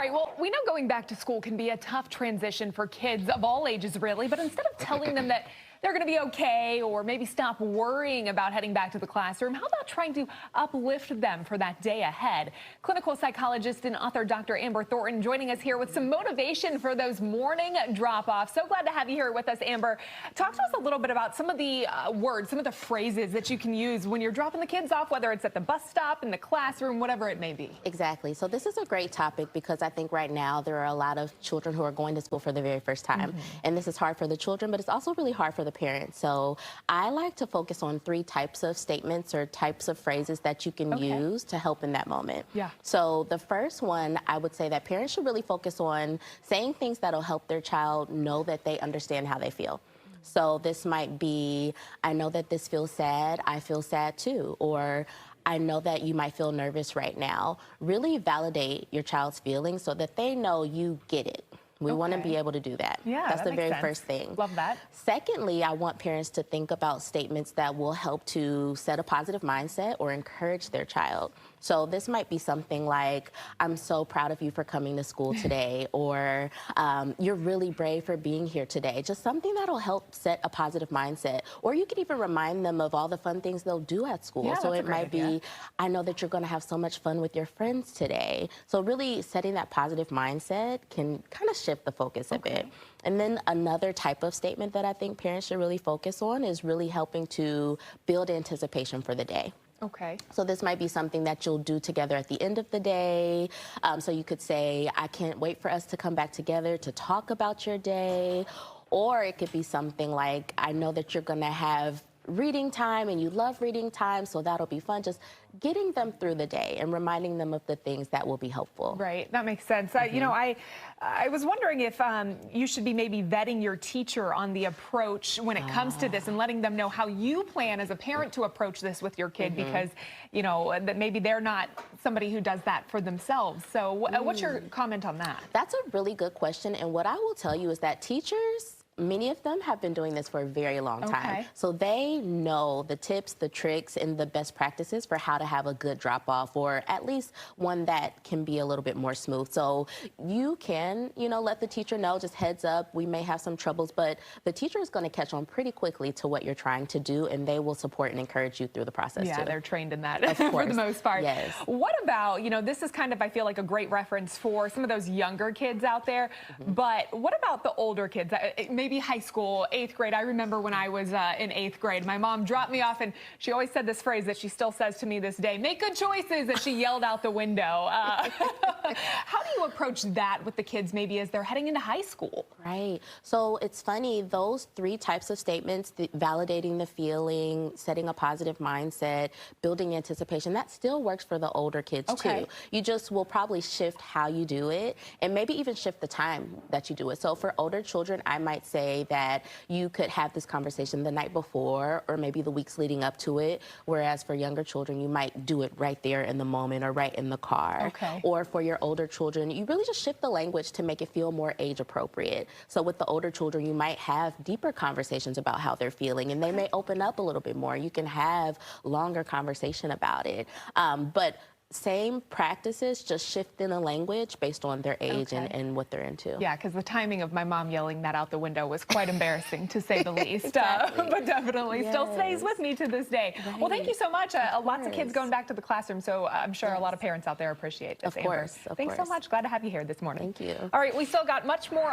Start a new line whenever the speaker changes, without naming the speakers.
right, well, we know going back to school can be a tough transition for kids of all ages, really, but instead of telling them that they're going to be okay or maybe stop worrying about heading back to the classroom, how about trying to uplift them for that day ahead? Clinical psychologist and author Dr. Amber Thornton joining us here with some motivation for those morning drop-offs. So glad to have you here with us, Amber. Talk to us a little bit about some of the words, some of the phrases that you can use when you're dropping the kids off, whether it's at the bus stop, in the classroom, whatever it may be.
Exactly. So this is a great topic because I think right now there are a lot of children who are going to school for the very first time. And this is hard for the children, but it's also really hard for the parents. So I like to focus on 3 types of statements or types of phrases that you can use to help in that moment.
Yeah.
So the first one, I would say that parents should really focus on saying things that'll help their child know that they understand how they feel. So this might be, I know that this feels sad, I feel sad too, or I know that you might feel nervous right now. Really validate your child's feelings so that they know you get it. We want to be able to do that.
Yeah,
that's
that
the very
makes sense.
first thing.
Love that.
Secondly, I want parents to think about statements that will help to set a positive mindset or encourage their child. So this might be something like, I'm so proud of you for coming to school today, or you're really brave for being here today. Just something that'll help set a positive mindset. Or you can even remind them of all the fun things they'll do at school.
Yeah,
so it might be, I know that you're going to have so much fun with your friends today. So really setting that positive mindset can kind of shift the focus a bit. And then another type of statement that I think parents should really focus on is really helping to build anticipation for the day.
Okay.
So this might be something that you'll do together at the end of the day. So you could say, I can't wait for us to come back together to talk about your day. Or it could be something like, I know that you're going to have reading time and you love reading time, so that'll be fun. Just getting them through the day and reminding them of the things that will be helpful.
Right, that makes sense. You know, I was wondering if you should be maybe vetting your teacher on the approach when it comes to this and letting them know how you plan as a parent to approach this with your kid because, you know, that maybe they're not somebody who does that for themselves. So what's your comment on that?
That's a really good question. And what I will tell you is that teachers, many of them have been doing this for a very long time. So they know the tips, the tricks, and the best practices for how to have a good drop-off, or at least one that can be a little bit more smooth. So you can, you know, let the teacher know, just heads up, we may have some troubles, but the teacher is going to catch on pretty quickly to what you're trying to do, and they will support and encourage you through the process too.
They're trained in that for the most part.
Yes.
What about, you know, this is kind of, I feel like, a great reference for some of those younger kids out there, but what about the older kids? Maybe high school, 8th grade. I remember when I was in 8th grade, my mom dropped me off and she always said this phrase that she still says to me this day, make good choices, as she yelled out the window. How do you approach that with the kids maybe as they're heading into high school?
Right. So it's funny, those 3 types of statements, validating the feeling, setting a positive mindset, building anticipation, that still works for the older kids too. You just will probably shift how you do it and maybe even shift the time that you do it. So for older children, I might say that you could have this conversation the night before or maybe the weeks leading up to it, whereas for younger children, you might do it right there in the moment or right in the car. Or for your older children, you really just shift the language to make it feel more age appropriate. So with the older children, you might have deeper conversations about how they're feeling, and they may open up a little bit more. You can have longer conversation about it. But same practices, just shifting the language based on their age and what they're into.
Yeah, because the timing of my mom yelling that out the window was quite embarrassing, to say the least. But definitely still stays with me to this day. Well, thank you so much. Lots of kids going back to the classroom, so I'm sure a lot of parents out there appreciate this, Amber. Thanks so much. Glad to have you here this morning.
Thank you.
All right, we still got much more.